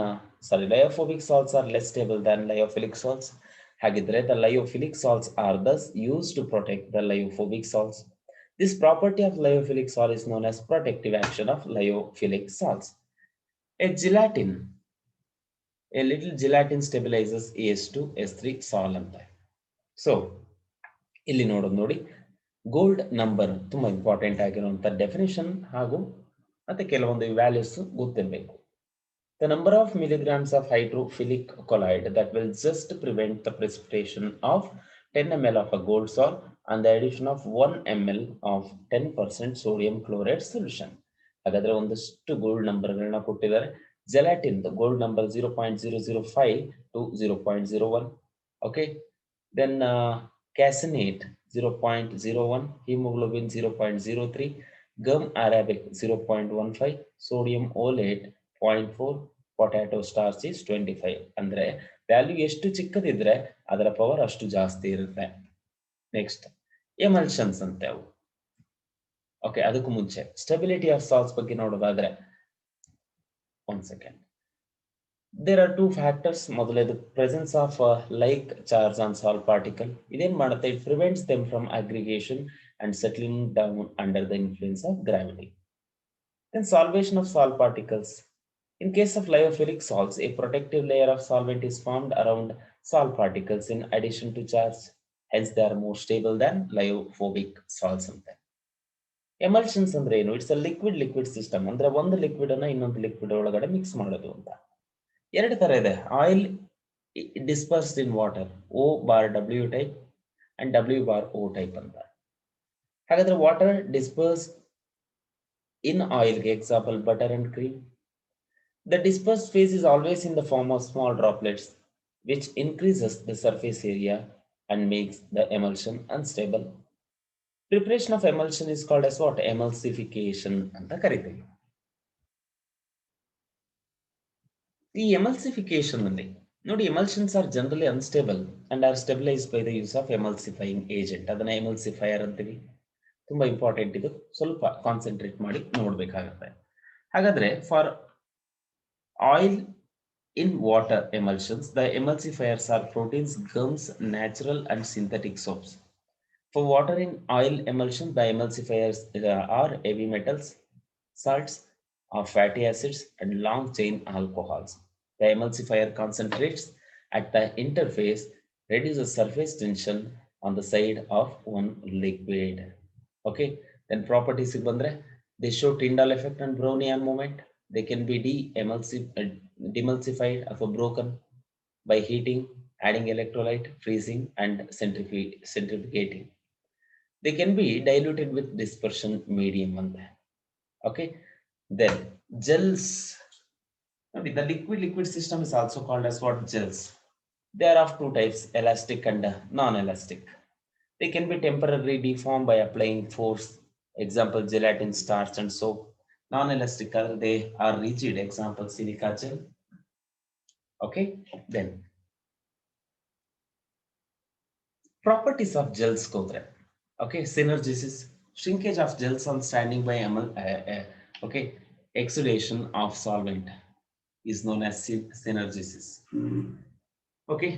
A: lyophobic salts are less stable than lyophilic salts. ಹಾಗಿದ್ರೆ the lyophilic salts are thus used to protect the lyophobic salts. This property of lyophilic salt is known as protective action of lyophilic salts. A little gelatin stabilizes AS2S3 salt ante. So ಇಲ್ಲಿ ನೋಡೋದು ನೋಡಿ, gold number ತುಂಬಾ important ಆಗಿರುವಂತ definition ಹಾಗೂ ಮತ್ತೆ ಕೆಲವೊಂದು values ಗೊತ್ತಿರಬೇಕು. The number of milligrams of hydrophilic colloid that will just prevent the precipitation of 10 ml of a gold salt and the addition of 1 ml of 10% sodium chloride solution. ಹಾಗಾದ್ರೆ ಒಂದಷ್ಟು gold ನಂಬರ್ಗಳನ್ನ ಕೊಟ್ಟಿದ್ದಾರೆ. Gelatin gold number 0.005 to 0.01. Okay, then caseinate 0.01, hemoglobin 0.03, gum arabic 0.15, sodium olate 0.4, potato starch is 25. ಅಂದ್ರೆ value ಎಷ್ಟು ಚಿಕ್ಕದಿದ್ರೆ ಅದರ power ಅಷ್ಟು ಜಾಸ್ತಿ ಇರುತ್ತೆ. Next ಎಮಲ್ಷನ್ಸ್ ಅಂತೆ ಅವು. ಓಕೆ, ಅದಕ್ಕೂ ಮುಂಚೆ ಸ್ಟೆಬಿಲಿಟಿ ಆಫ್ ಸಾಲ್ಟ್ಸ್ ಬಗ್ಗೆ ನೋಡೋದಾದ್ರೆ, one second, there are 2 factors. ಮೊದಲೇದು presence of like charge on salt particle. ಇದೇನ್ ಮಾಡುತ್ತೆ? It prevents them from aggregation and settling down under the influence of gravity. Then solvation of salt particles. In case of lyophilic salts, a protective layer of solvent is formed around salt particles in addition to charge. Hence, they are more stable than lyophobic salts. Emulsions ಅಂದ್ರೆ ಏನು? It's a liquid system. ಅಂದ್ರೆ ಒಂದು liquid ಅನ್ನ ಇನ್ನೊಂದು liquid ಒಳಗಡೆ mix ಮಾಡೋದು ಅಂತ. ಎರಡು ತರ ಇದೆ. Oil dispersed in water, O bar W type and W bar O type ಅಂತ. ಹಾಗಾದ್ರೆ water dispersed in oil, example butter and cream. The dispersed phase is always in the form of small droplets, which increases the surface area and makes the emulsion unstable. Preparation of emulsion is called as what? Emulsification anta ಕರೀತೀವಿ. ಈ emulsification ಅಲ್ಲಿ ನೋಡಿ, emulsions are generally unstable and are stabilized by the use of emulsifying agent. ಅದನ್ನ emulsifier ಅಂತೀವಿ. ತುಂಬಾ important ಇದು, ಸ್ವಲ್ಪ concentrate ಮಾಡಿ ನೋಡ್ಬೇಕಾಗುತ್ತೆ. ಹಾಗಾದ್ರೆ for oil in water emulsions, the emulsifiers are proteins, gums, natural and synthetic soaps. For water in oil emulsion, the emulsifiers are heavy metals, salts, or fatty acids and long chain alcohols. The emulsifier concentrates at the interface, reduces surface tension on the side of one liquid. Okay, then properties bandre, they show Tyndall effect and Brownian moment. They can be demulsified or broken by heating, adding electrolyte, freezing and centrifugating. They can be diluted with dispersion medium ante. Okay, then gels. The liquid system is also called as what? Gels. They are of two types, elastic and non-elastic. They can be temporarily deformed by applying force, example gelatin, starch and soap. Non-elastic, they are rigid, example silica gel. Okay, then properties of gels kodre. Okay, synergesis, shrinkage of gels on standing by okay, exudation of solvent is known as synergesis. Okay,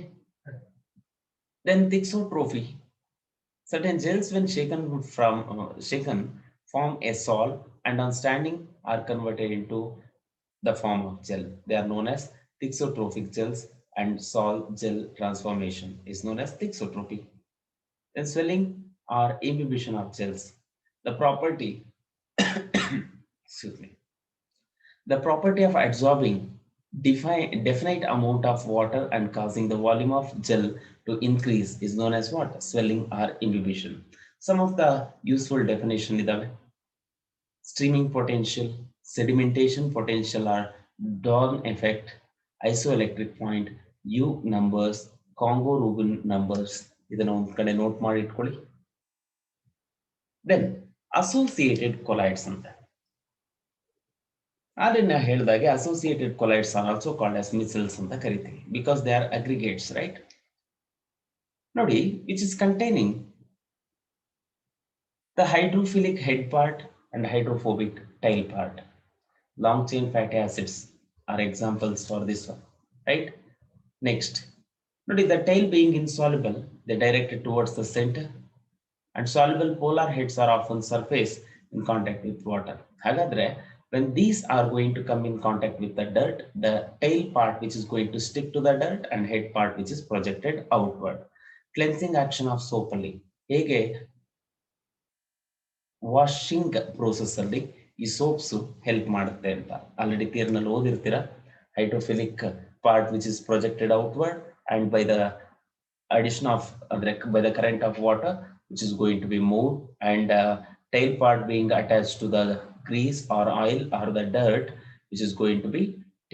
A: then thixotrophy. Certain gels, when shaken, form a sol, and on standing are converted into the form of gel. They are known as thixotrophic gels, and sol gel transformation is known as thixotrophy. Then swelling or imbibition of gels. The property, excuse me, the property of absorbing definite amount of water and causing the volume of gel to increase is known as what? Swelling or imbibition. Some of the useful definition is streaming potential, sedimentation potential or Dawn effect, isoelectric point, U numbers, Congo Rubin numbers. ಇದನ್ನು ಒಂದು ಕಡೆ note ಮಾಡಿ ಇಟ್ಕೊಳ್ಳಿ. Then associated colloids ಅಂತ. ಅದನ್ನ ಹೇಳಿದಾಗೆ associated colloids are also called as micelles ಅಂತ ಕರಿತೀವಿ because they are aggregates, right? ನೋಡಿ, which is containing the hydrophilic head part and hydrophobic tail part. Long chain fatty acids are examples for this one, right? Next, ನೋಡಿ, the tail being insoluble, they directed towards the center, and soluble polar heads are often surface in contact with water. Hagadre, when these are going to come in contact with the dirt, the tail part which is going to stick to the dirt and head part which is projected outward. Cleansing action of soap alli hege washing process alli ಈ soaps help ಮಾಡುತ್ತೆ ಅಂತ already ಥಿಯರಿನಲ್ಲಿ ಓದಿರ್ತೀರಾ. Hydrophilic part which is projected outward, and by the addition of by the current of water which is going to be moved, and tail part being attached to the grease or oil or the dirt which is going to be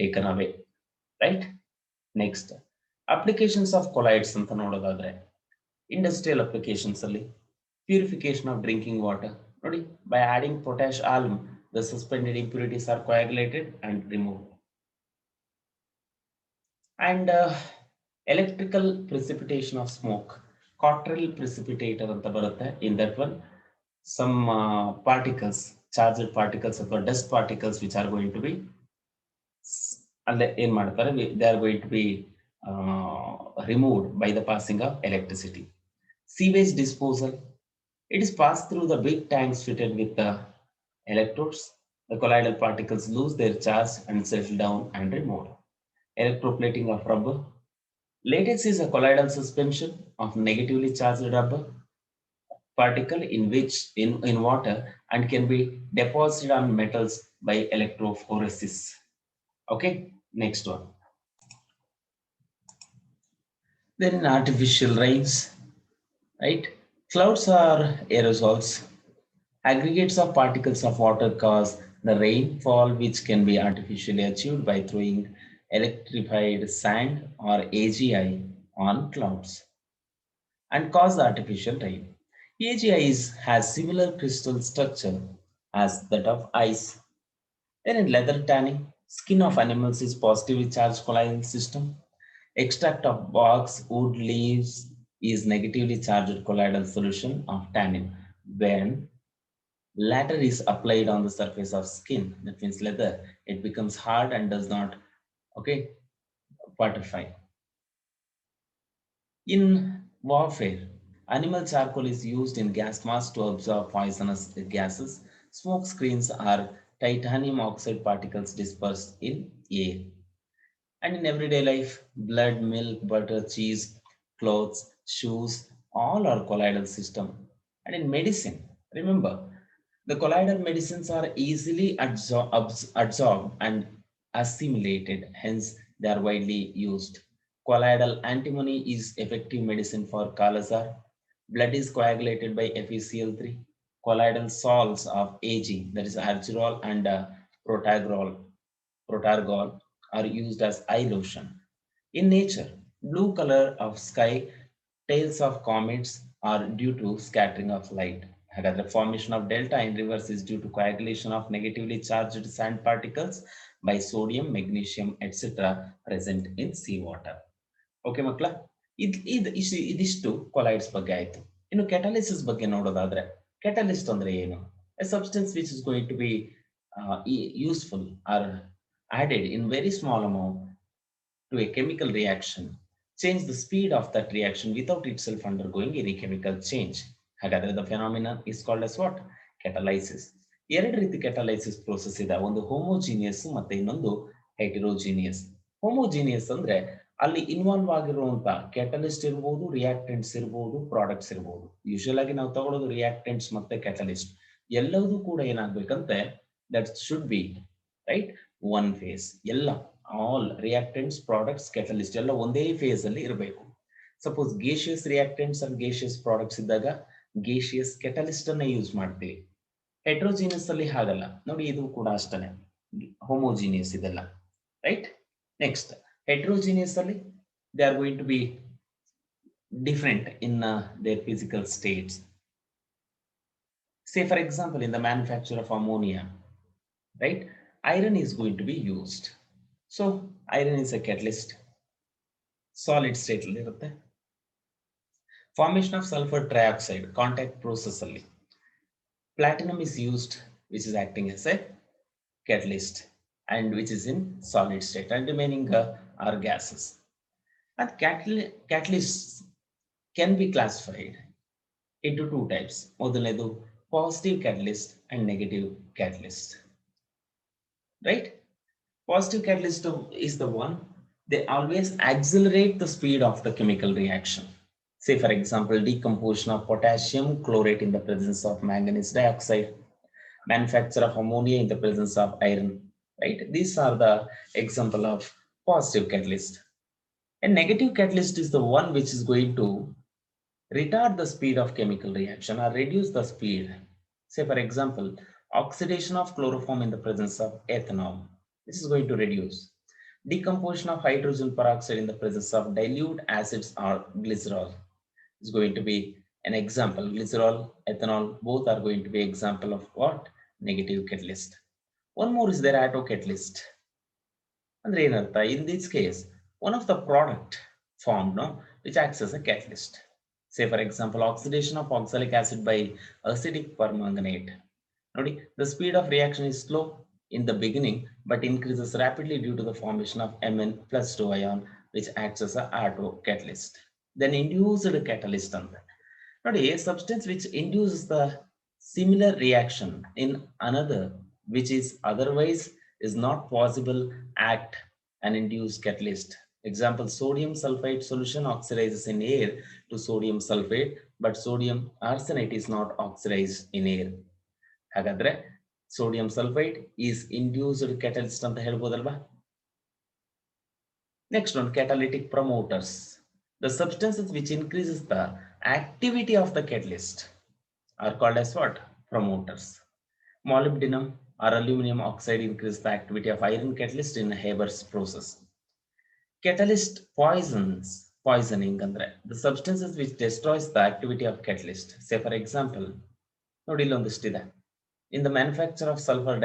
A: taken away, right? Next, applications of colloids anta nododadre, industrial applications alli purification of drinking water. Nodi, by adding potash alum, the suspended impurities are coagulated and removed. And electrical precipitation of smoke, Cottrell precipitator anta barutte. In that one, some particles, charged particles or dust particles which are going to be they are going to be removed by the passing of electricity. Sewage disposal, it is passed through the big tanks fitted with the electrodes. The colloidal particles lose their charge and settle down and removed. Electroplating of rubber, latex is a colloidal suspension of negatively charged rubber particle in water and can be deposited on metals by electrophoresis. Okay, next one. Then artificial rains, right? Clouds are aerosols, aggregates of particles of water cause the rainfall which can be artificially achieved by throwing electrified sand or AGI on clouds and cause the artificial rain. AGI has similar crystal structure as that of ice. Then in leather tanning, skin of animals is positively charged colloidal system. Extract of barks, wood, leaves is negatively charged colloidal solution of tannin. When latter is applied on the surface of skin, that means leather, it becomes hard and does not, okay, putrefy. In warfare, animal charcoal is used in gas masks to absorb poisonous gases. Smoke screens are titanium oxide particles dispersed in air. And in everyday life, blood, milk, butter, cheese, clothes, shoes, all are colloidal system. And in medicine, remember, the colloidal medicines are easily absorbed and assimilated, hence they are widely used. Colloidal antimony is effective medicine for Kala-azar. Blood is coagulated by FeCl3. Colloidal salts of Ag, that is argyrol and protargol, are used as eye lotion. In nature, blue color of sky, tails of comets are due to scattering of light. The formation of delta in rivers is due to coagulation of negatively charged sand particles by sodium, magnesium, etc. present in seawater. Okay, ಮಕ್ಕಳ ಇದಿಷ್ಟು colloids ಬಗ್ಗೆ ಆಯ್ತು. ಇನ್ನು ಕೆಟಾಲಿಸಿಸ್ ಬಗ್ಗೆ ನೋಡೋದಾದ್ರೆ catalyst ಅಂದ್ರೆ ಏನು? A substance which is going to be useful or added in very small amount to a chemical reaction, change the speed of that reaction without itself undergoing any chemical change. ಹಾಗಾದ್ರೆ the phenomenon is called as what? Catalysis. ಎರಡು ರೀತಿ catalysis process ಇದೆ, ಒಂದು homogeneous ಮತ್ತೆ ಇನ್ನೊಂದು ಹೆಟೆರೋಜಿನಿಯಸ್. Homogeneous ಅಂದ್ರೆ ಅಲ್ಲಿ involve ಆಗಿರುವಂತ ಕ್ಯಾಟಲಿಸ್ಟ್ ಇರಬಹುದು, ರಿಯಾಕ್ಟೆಂಟ್ಸ್ ಇರಬಹುದು, ಪ್ರಾಡಕ್ಟ್ಸ್ ಇರಬಹುದು. ಯೂಶುವಲ್ ಆಗಿ ನಾವು ತಗೊಳ್ಳೋದು ರಿಯಾಕ್ಟೆಂಟ್ಸ್ ಮತ್ತೆ ಕ್ಯಾಟಲಿಸ್ಟ್ ಎಲ್ಲವೂ ಕೂಡ ಏನಾಗಬೇಕಂತೆ, that should be right one phase. ಎಲ್ಲ all reactants, products, catalyst ಎಲ್ಲ ಒಂದೇ ಫೇಸ್ ಅಲ್ಲಿ ಇರಬೇಕು. Suppose gaseous reactants and gaseous products ಇದ್ದಾಗ ಗೇಷಿಯಸ್ ಕೆಟಲಿಸ್ಟ್ ಅನ್ನ ಯೂಸ್ ಮಾಡ್ತೀವಿ. ಹೆಟ್ರೋಜಿನಿಯಸ್ ಅಲ್ಲಿ ಹಾಗಲ್ಲ ನೋಡಿ, ಇದು ಕೂಡ ಅಷ್ಟೇ ಹೋಮೋಜಿನಿಯಸ್ ಇದೆಲ್ಲ, ರೈಟ್. ನೆಕ್ಸ್ಟ್ heterogeneous ಅಲ್ಲಿ they are going to be different in their physical states. Say for example, in the manufacture of ammonia, right, iron is going to be used. So iron is a catalyst, solid state ಅಲ್ಲಿ ಇರುತ್ತೆ. Formation of sulfur trioxide, contact process ಅಲ್ಲಿ platinum is used, which is acting as a catalyst and which is in solid state, and remaining are gases. And catalysts can be classified into two types. ಮೊದಲನೇದು positive catalyst and negative catalyst, right? Positive catalyst is the one, they always accelerate the speed of the chemical reaction. Say for example, decomposition of potassium chlorate in the presence of manganese dioxide, manufacture of ammonia in the presence of iron, right? These are the example of positive catalyst. A negative catalyst is the one which is going to retard the speed of chemical reaction or reduce the speed. Say for example, oxidation of chloroform in the presence of ethanol, this is going to reduce. Decomposition of hydrogen peroxide in the presence of dilute acids or glycerol is going to be an example. Glycerol, ethanol, both are going to be example of what? Negative catalyst. One more is their autocatalyst. ಅಂದ್ರೆ ಏನರ್ಥ? In this case, one of the product formed, no, which acts as a catalyst. Say for example, oxidation of oxalic acid by acidic permanganate. Nodi, the speed of reaction is slow in the beginning but increases rapidly due to the formation of Mn plus 2 ion, which acts as a autocatalyst. Then induced catalyst anta nodi, a substance which induces the similar reaction in another which is otherwise is not possible act and induce catalyst. Example, sodium sulfite solution oxidizes in air to sodium sulfate, but sodium arsenate is not oxidized in air. ಹಾಗಾದ್ರೆ sodium sulfite is induced catalyst ಅಂತ ಹೇಳ್ಬೋದಲ್ವಾ? Next one, catalytic promoters. The substances which increases the activity of the catalyst are called as what? Promoters. Molybdenum or aluminium oxide increases the activity of iron catalyst in Haber's process. Catalyst poisoning andre the substances which destroys the activity of catalyst. Say for example, ನೋಡಿ ಇಲ್ಲೊಂದಿಷ್ಟಿದೆ. In the manufacture of sulfur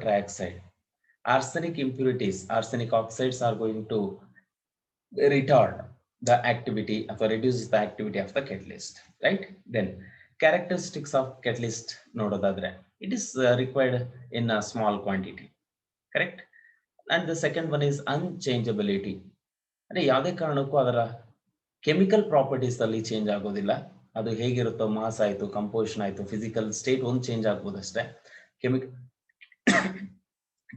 A: trioxide, arsenic impurities, arsenic oxides are going to retard the activity or reduce the activity of the catalyst, right? Then characteristics of catalyst nododadre, it is required in a small quantity, correct? And the second one is unchangeability. ಅಂದ್ರೆ ಯಾವುದೇ ಕಾರಣಕ್ಕೂ ಅದರ chemical properties ಅಲ್ಲಿ change ಆಗೋದಿಲ್ಲ. ಅದು ಹೇಗಿರುತ್ತೋ, mass ಆಯ್ತು, composition ಆಯ್ತು, physical state ಒಂದು ಚೇಂಜ್ ಆಗ್ಬೋದಷ್ಟೇ.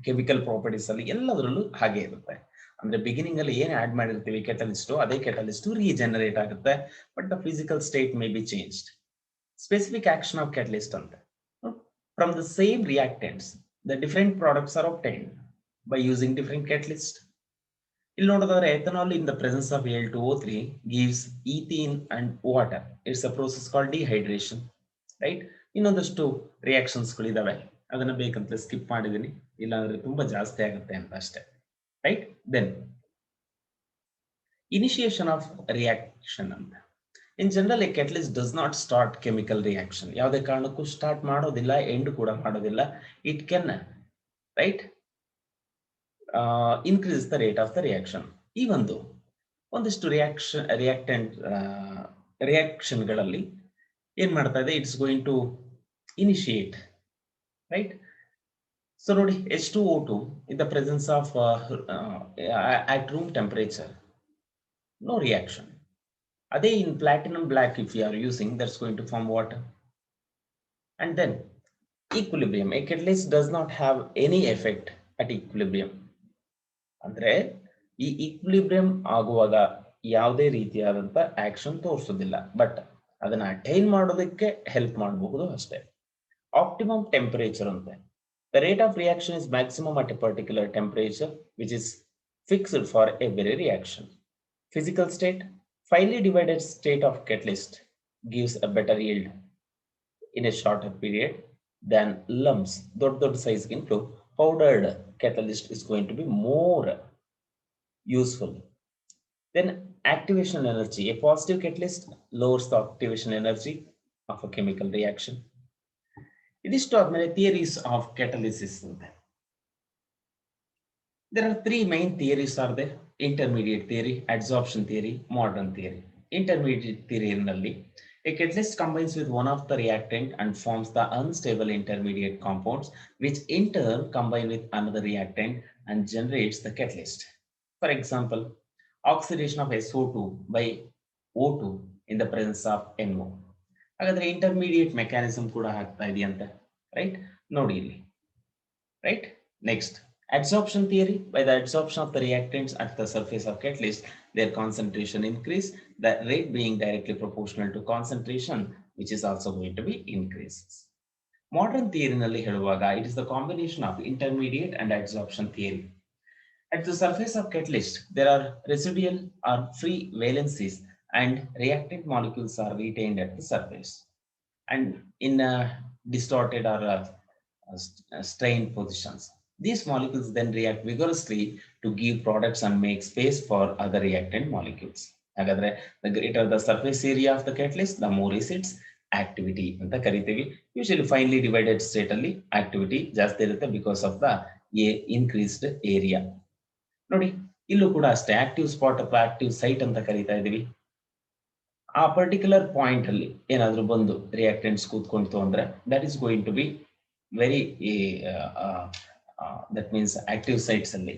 A: ಕೆಮಿಕಲ್ ಪ್ರಾಪರ್ಟೀಸ್ ಅಲ್ಲಿ ಎಲ್ಲದರಲ್ಲೂ ಹಾಗೆ ಇರುತ್ತೆ. ಅಂದ್ರೆ ಬಿಗಿನಿಂಗ್ ಅಲ್ಲಿ ಏನ್ ಆಡ್ ಮಾಡಿರ್ತೀವಿ ಕೆಟಲಿಸ್ಟ್, ಅದೇ ಕೆಟಲಿಸ್ಟ್ ರೀಜನರೇಟ್ ಆಗುತ್ತೆ, but the physical state may be changed. Specific action of catalyst ಅಂತ, from the same reactants the different products are obtained by using different catalysts. ಇಲ್ಲಿ ನೋಡೋದಾದ್ರೆ ethanol in the presence of Al2O3 gives ethene and water. It's a process called dehydration, right? ಇನ್ನೊಂದಷ್ಟು reactions ಗಳಿದಾವೆ, ಅದನ್ನ ಬೇಕಂತ skip ಮಾಡಿದೀನಿ, ಇಲ್ಲಾಂದ್ರೆ ತುಂಬಾ ಜಾಸ್ತಿ ಆಗುತ್ತೆ ಅಂತ ಅಷ್ಟೇ, right? Then initiation of reaction ಅಂತ. In general a catalyst does not start chemical reaction. ಯಾವುದೇ ಕಾರಣಕ್ಕೂ ಸ್ಟಾರ್ಟ್ ಮಾಡೋದಿಲ್ಲ, ಎಂಡ್ ಕೂಡ ಮಾಡೋದಿಲ್ಲ. It can, right, increase the rate of the reaction. ಈ ಒಂದಿಷ್ಟು ರಿಯಾಕ್ಷನ್ಗಳಲ್ಲಿ ಏನ್ ಮಾಡ್ತಾ ಇದೆ, it's going to initiate, right? So ನೋಡಿ, H2O2 in the presence of at room temperature, no reaction. Ade in platinum black, if you are using, that's going to form water. And then equilibrium, a catalyst does not have any effect at equilibrium. ಅಂದ್ರೆ ಈ equilibrium ಆಗುವಾಗ ಯಾವುದೇ ರೀತಿಯಾದಂತ action ತೋರಿಸೋದಿಲ್ಲ, but ಅದನ್ನ attain ಮಾಡೋದಕ್ಕೆ help ಮಾಡಬಹುದು ಅಷ್ಟೇ. Optimum temperature ಅಂತೆ. The rate of reaction is maximum at a particular temperature, which is fixed for every reaction. Physical state, finely divided state of catalyst gives a better yield in a shorter period than lumps. Dot size into powdered catalyst is going to be more useful. Then activation energy, a positive catalyst lowers the activation energy of a chemical reaction. ಇದಿಷ್ಟು ಆದ್ಮೇಲೆ theories of catalysis ಅಂತ. There are three main theories are there: intermediate theory, adsorption theory, modern theory. Intermediate theory ನಲ್ಲಿ a catalyst combines with one of the reactant and forms the unstable intermediate compounds, which in turn combine with another reactant and generates the catalyst. For example, oxidation of SO2 by O2 in the presence of NO. ಹಾಗಾದ್ರೆ intermediate mechanism ಕೂಡ ಆಗ್ತಾ ಇದೆಯಂತೆ, right? ನೋಡಿ ಇಲ್ಲಿ, right? Next, adsorption theory. By the adsorption of the reactants at the surface of catalyst, their concentration increase, the rate being directly proportional to concentration, which is also going to be increases. Modern theory nalli heluvaga, it is the combination of intermediate and adsorption theory. At the surface of catalyst, there are residual or free valencies and reactant molecules are retained at the surface. And in distorted or strained positions, these molecules then react vigorously to give products and make space for other reactant molecules. Hagadre, the greater the surface area of the catalyst, the more is its activity anta karitevi. Usually finely divided state alli activity ಜಾಸ್ತಿ ಇರುತ್ತೆ because of the increased area. ನೋಡಿ, ಇಲ್ಲೂ ಕೂಡ ಅಷ್ಟೇ, active spot ಅಥವಾ active site ಅಂತ ಕರೀತಾ ಇದೀವಿ. ಆ ಪರ್ಟಿಕ್ಯುಲರ್ ಪಾಯಿಂಟ್ ಅಲ್ಲಿ ಏನಾದ್ರೂ ಬಂದು ರಿಯಾಕ್ಟೆಂಟ್ಸ್ ಕೂತ್ಕೊಂತು ಅಂದ್ರೆ that is going to be very, that means active sites only.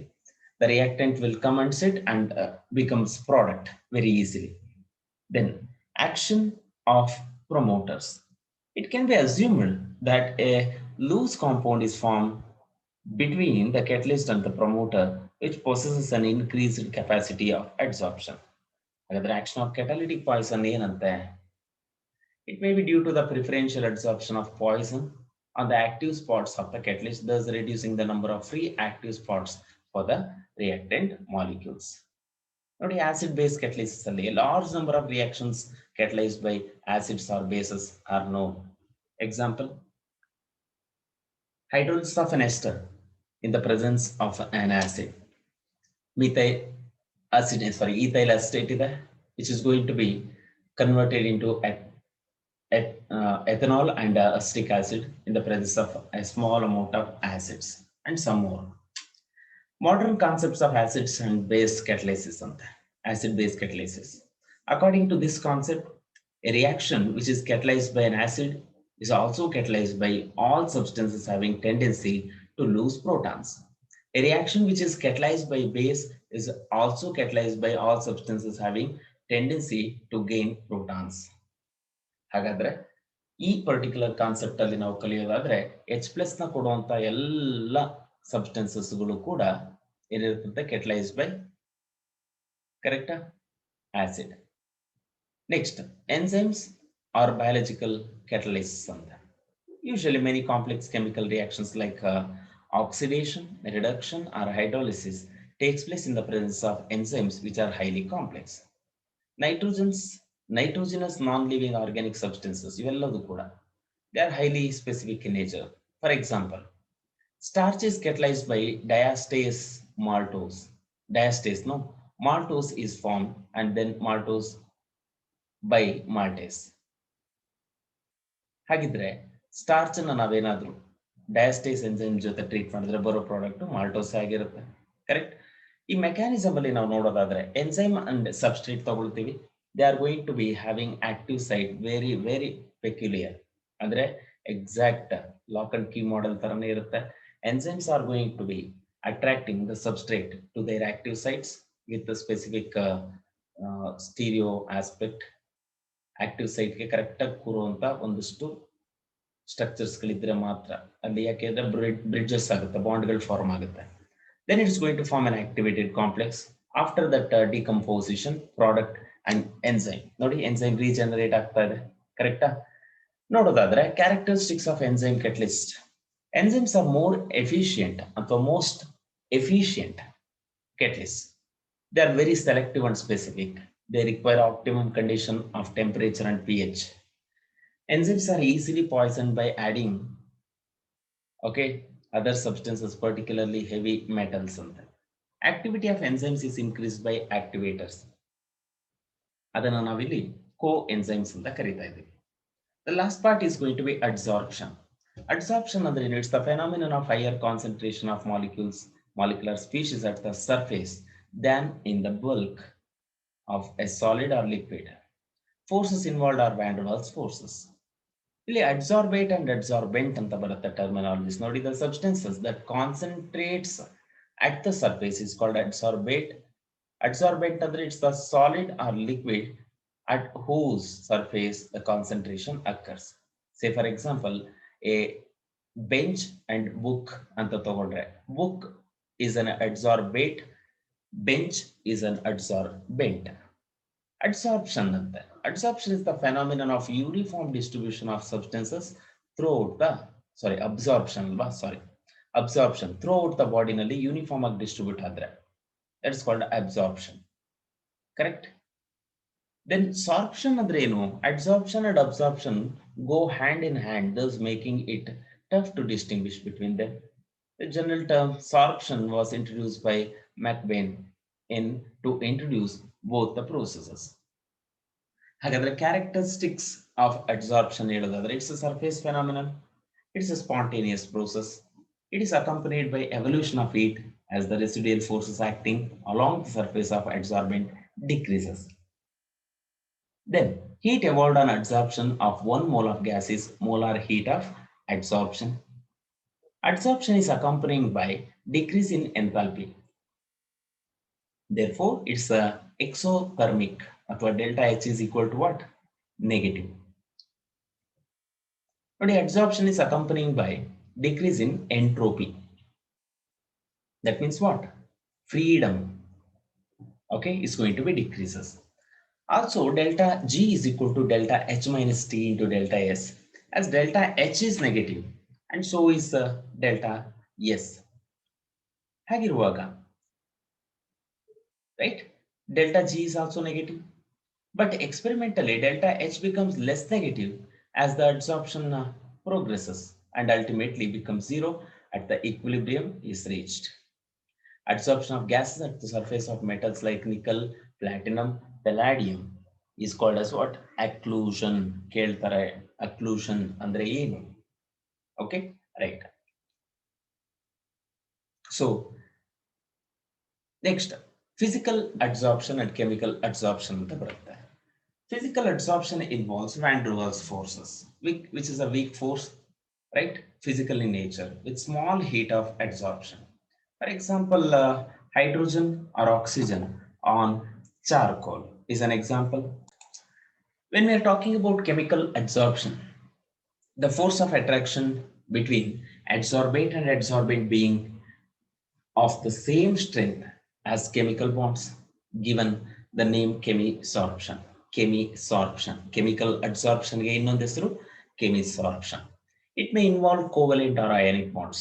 A: The reactant will come and sit and becomes product very easily. Then action of promoters. It can be assumed that a loose compound is formed between the catalyst and the promoter, which possesses an increased capacity of adsorption. The action of catalytic poison ಏನಂತೆ? It may be due to the preferential adsorption of poison on the active spots of the catalyst, thus reducing the number of free active spots for the reactant molecules. Nodi, acid-base catalysis alli a large number of reactions catalyzed by acids or bases are known. Example, hydrolysis of an ester in the presence of an acid. Ethyl acetate ide, which is going to be converted into ethanol and acetic acid in the presence of a small amount of acids, and some more. Modern concepts of acids and base catalysis, acid-base catalysis. According to this concept, a reaction which is catalyzed by an acid is also catalyzed by all substances having tendency to lose protons. A reaction which is catalyzed by base is also catalyzed by all substances having tendency to gain protons. ಹಾಗಾದ್ರೆ ಈ particular concept ಅಲ್ಲಿ ನಾವು ಕಲಿಯೋದಾದ್ರೆ H+ ನ ಕೊಡುವಂತ ಎಲ್ಲ substances ಗಳು ಕೂಡ ಏನಿರುತ್ತೆ, catalyzed by, correct, acid. Next, enzymes or biological catalysis ಅಂತ. Usually many complex chemical reactions like oxidation, reduction or hydrolysis takes place in the presence of enzymes which are highly complex. Nitrogenous non-living organic substances, they are highly specific in nature. For example, starch is catalyzed by diastase maltose. Maltose is formed and then maltose by maltase. ಹಾಗಿದ್ರೆ starch ಅನ್ನು ನಾವೇನಾದ್ರೂ diastase enzyme ಜೊತೆ treat ಮಾಡಿದ್ರೆ ಬರೋ product maltose ಆಗಿರುತ್ತೆ. Correct. ಈ mechanism ಅಲ್ಲಿ ನಾವು ನೋಡೋದಾದ್ರೆ ಎಂಜೈಮ್ ಅಂಡ್ ಸಬ್ಸ್ಟ್ರೇಟ್ ತಗೊಳ್ತೀವಿ. They are going to be having active site very very peculiar, ಅಂದ್ರೆ exact lock and key model ತರನೇ ಇರುತ್ತೆ. Enzymes are going to be attracting the substrate to their active sites with the specific stereo aspect. Active ಸೈಟ್ಗೆ ಕರೆಕ್ಟಾಗಿ ಕೂರುವಂತ ಒಂದಷ್ಟು ಸ್ಟ್ರಕ್ಚರ್ಸ್ಗಳಿದ್ರೆ ಮಾತ್ರ ಅಲ್ಲಿ, ಯಾಕೆಂದ್ರೆ bridges ಆಗುತ್ತೆ, ಬಾಂಡ್ಗಳು ಫಾರ್ಮ್ ಆಗುತ್ತೆ. Then it's going to form an activated complex. After that decomposition product and enzyme. ನೋಡಿ ಎನ್ಸೈಮ್ ರೀಜನರೇಟ್ ಆಗ್ತಾ ಇದೆ. ಕರೆಕ್ಟಾ? ನೋಡೋದಾದ್ರೆ characteristics of enzyme catalyst. Enzymes are more efficient, or most efficient catalysts. They are very selective and specific. They require optimum condition of temperature and pH. Enzymes are easily poisoned by adding, other substances, particularly heavy metals. Activity of enzymes is increased by activators. ಅದನ್ನು ನಾವಿಲ್ಲಿ co-enzymes ಅಂತ ಕರೀತಾ ಇದ್ದೀವಿ. The last part is going to be adsorption. Adsorption ಅಂದ್ರೆ it's the phenomenon of higher concentration of molecular species at the surface than in the bulk of a solid or liquid. Forces involved are van der Waals forces. ಇಲ್ಲಿ adsorbate and adsorbent ಅಂತ ಬರುತ್ತೆ terminologies. ನೋಡಿ, the substances that concentrates at the surface is called adsorbate. Adsorbent ಅಂದ್ರೆ it's the solid or liquid at whose surface the concentration occurs. Say for example, a bench and book anta tagondre, book is an adsorbate, bench is an adsorbent. Adsorption is the phenomenon of uniform distribution of substances throughout the absorption throughout the body nalli uniform agi distribute adre, that's called absorption. Correct. Then sorption andre enu? Adsorption and absorption go hand in hand, thus making it tough to distinguish between them. The general term sorption was introduced by McBain to introduce both the processes. However, characteristics of adsorption ಹೇಳೋದಾದ್ರೆ, it's a surface phenomenon. It's a spontaneous process. It is accompanied by evolution of heat as the residual forces acting along the surface of adsorbent decreases. Then heat evolved on adsorption of 1 mole of gas is molar heat of adsorption. Adsorption is accompanied by decrease in enthalpy. Therefore, it's a exothermic, or delta H is equal to what? Negative. But adsorption is accompanied by decrease in entropy. That means what? Freedom. Is going to be decreases. Also, delta G is equal to delta H minus T into delta S, as delta H is negative and so is delta S. Hagiruvaga, right? Delta G is also negative, but experimentally delta H becomes less negative as the adsorption progresses and ultimately becomes zero at the equilibrium is reached. Adsorption of gases at the surface of metals like nickel, platinum, palladium is called as what? Occlusion. Keltare occlusion andre enu? Okay, right. So next, physical adsorption and chemical adsorption anta barutte. Physical adsorption involves van der Waals forces, which is a weak force, right? Physical in nature, with small heat of adsorption. For example, hydrogen or oxygen on charcoal is an example. When we are talking about chemical adsorption, the force of attraction between adsorbate and adsorbent being of the same strength as chemical bonds, given the name chemisorption. Chemical adsorption ge innondu hesaru chemisorption. It may involve covalent or ionic bonds.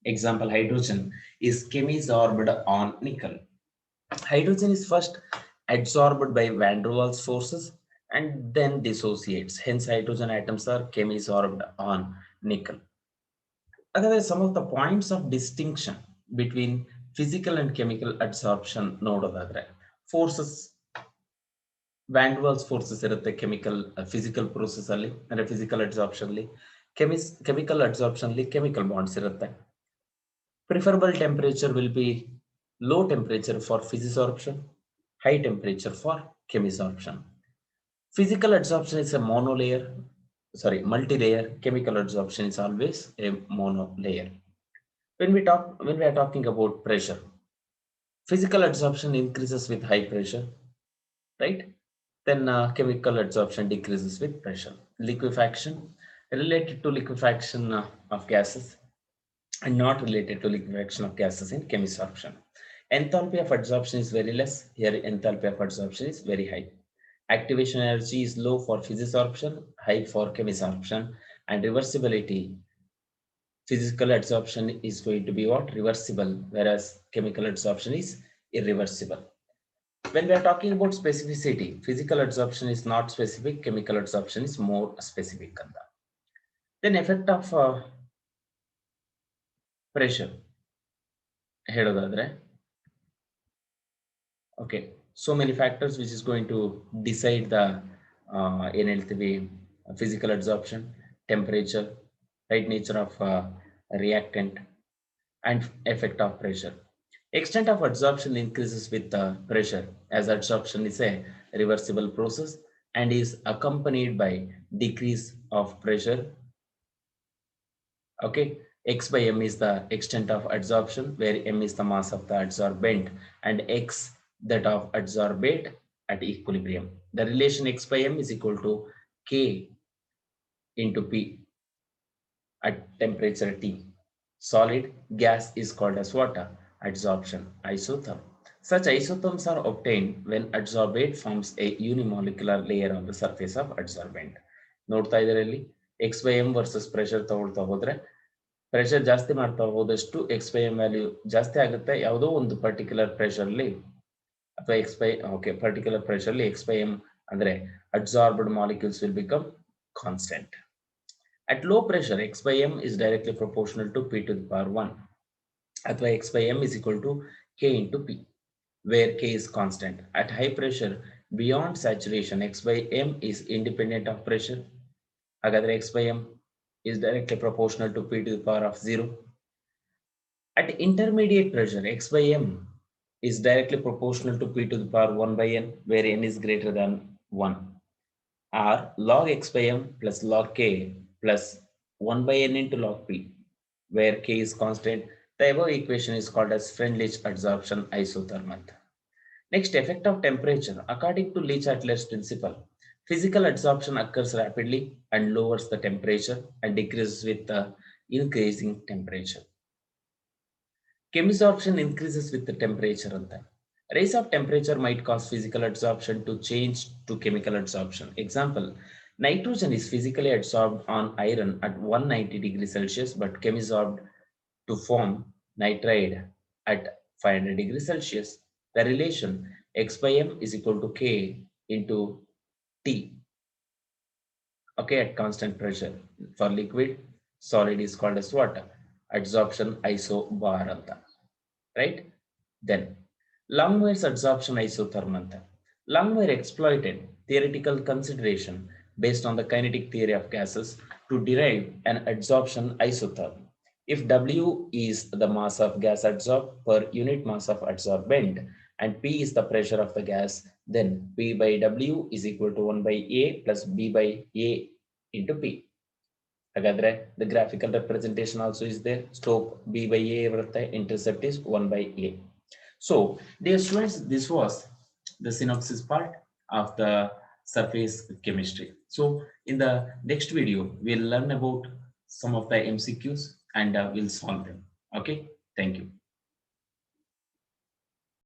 A: Example, hydrogen is chemisorbed on nickel. Hydrogen is first adsorbed by van der Waals forces and then dissociates. Hence, hydrogen atoms are chemisorbed on nickel. Otherwise, some of the points of distinction between physical and chemical adsorption ನೋಡೋದಾದ್ರೆ forces van der Waals forces ಇರುತ್ತೆ physical process ಅಲ್ಲಿ ಅಂದ್ರೆ physical adsorption ಅಲ್ಲಿ chemical adsorption ಅಲ್ಲಿ chemical bonds ಇರುತ್ತೆ. Preferable temperature will be low temperature for physisorption, high temperature for chemisorption. Physical adsorption is a multi-layer. Chemical adsorption is always a monolayer. When we are talking about pressure, physical adsorption increases with high pressure, right? Then chemical adsorption decreases with pressure. Liquefaction, related to liquefaction of gases and not related to liquefaction of gases in chemisorption. Enthalpy of adsorption is very less. Here enthalpy of adsorption is very high. Activation energy is low for physisorption, high for chemisorption, and reversibility. Physical adsorption is going to be what? Reversible, whereas chemical adsorption is irreversible. When we are talking about specificity, physical adsorption is not specific, chemical adsorption is more specific. Then effect of pressure. Okay, so many factors which is going to decide the physical adsorption, temperature, right nature of reactant, and effect of pressure. Extent of adsorption increases with pressure, as adsorption is a reversible process and is accompanied by decrease of pressure. Okay, x by m is the extent of adsorption, where m is the mass of the adsorbent and x that of adsorbate at equilibrium. The relation x by m is equal to k into p at temperature T. Solid gas is called as water. Adsorption isotherm. Such isotherms are obtained when adsorbate forms a unimolecular layer on the surface of adsorbent. ನೋಡ್ತಾ ಇದರಲ್ಲಿ x by m versus pressure ತಗೊಳ್ತಾ ಹೋದ್ರೆ pressure ಜಾಸ್ತಿ ಮಾಡ್ತಾ ಹೋದಷ್ಟು x by m value ಜಾಸ್ತಿ ಆಗುತ್ತೆ ಯಾವುದೋ ಒಂದು ಪರ್ಟಿಕ್ಯುಲರ್ ಪ್ರೆಷರ್ ಅಲ್ಲಿ ಅಥವಾ particular pressure ಅಲ್ಲಿ x by m ಅಂದ್ರೆ adsorbed molecules will become constant. At low pressure, x by m is directly proportional to p to the power 1. Athwa x by m is equal to k into p, where k is constant. At high pressure, beyond saturation, x by m is independent of pressure. Hagadre x by m is directly proportional to p to the power of 0. At intermediate pressure, x by m is directly proportional to p to the power 1 by n, where n is greater than 1. Or log x by m plus log k plus 1 by n into log p, where k is constant. The above equation is called as Freundlich adsorption isothermal. Next, effect of temperature. According to Le Chatelier's principle, physical adsorption occurs rapidly and lowers the temperature and decreases with the increasing temperature. Chemisorption increases with the temperature. Rise of temperature might cause physical adsorption to change to chemical adsorption. Example, nitrogen is physically adsorbed on iron at 190 degrees Celsius but chemisorbed to form nitride at 500 degrees Celsius. The relation x by m is equal to k into T. Okay, at constant pressure. For liquid, solid is called as water. Adsorption isobar. Right? Then Langmuir's adsorption isotherm. Langmuir exploited theoretical consideration based on the kinetic theory of gases to derive an adsorption isotherm. If W is the mass of gas adsorbed per unit mass of adsorbent and P is the pressure of the gas, then P by W is equal to 1 by A plus B by A into P. Hagadre, the graphical representation also is there. Slope B by A, intercept is 1 by A. So, dear students, this was the synopsis part of the surface chemistry. So, in the next video, we'll learn about some of the MCQs and we'll solve them. Okay, thank you.